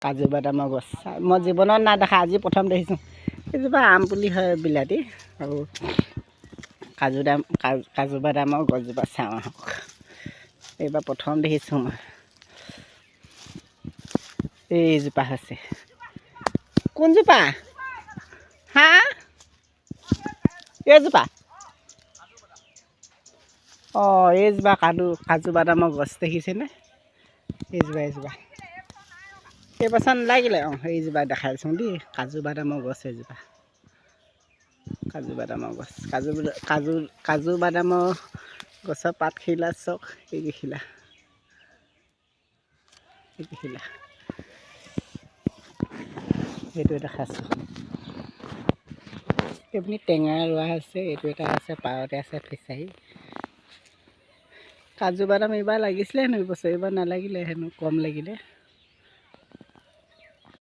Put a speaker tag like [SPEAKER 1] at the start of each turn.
[SPEAKER 1] কাজু বাদামৰ গছ মই জীৱনত নাই দেখা, আজি প্ৰথম দেখিছোঁ। এইজোপা আম পুলি হয় বিলাতী আৰু কাজু বাদামৰ গছজোপা চাওঁ আহক। এইবাৰ প্ৰথম দেখিছোঁ মই। এইজোপা হৈছে কোনজোপা? হা এইজোপা? অঁ এইজোপা কাজু বাদামৰ গছ দেখিছেনে? এইজোপা এইবছৰ নালাগিলে। অঁ এইজোপা দেখাইছোঁ দেই, কাজু বাদামৰ গছ এইজোপা। কাজু বাদামৰ গছ কাজু বাদামৰ গছৰ পাতখিলা চাওক, এইকেইখিলা এইটো এটা খাইছোঁ। এইপিনি টেঙা ৰোৱা আছে, এইটো এটা আছে, পাৰতে আছে ফিচাৰী। কাজু বাদাম এইবাৰ লাগিছিলে হেনো, এইবছৰ এইবাৰ নালাগিলে হেনো, কম লাগিলে।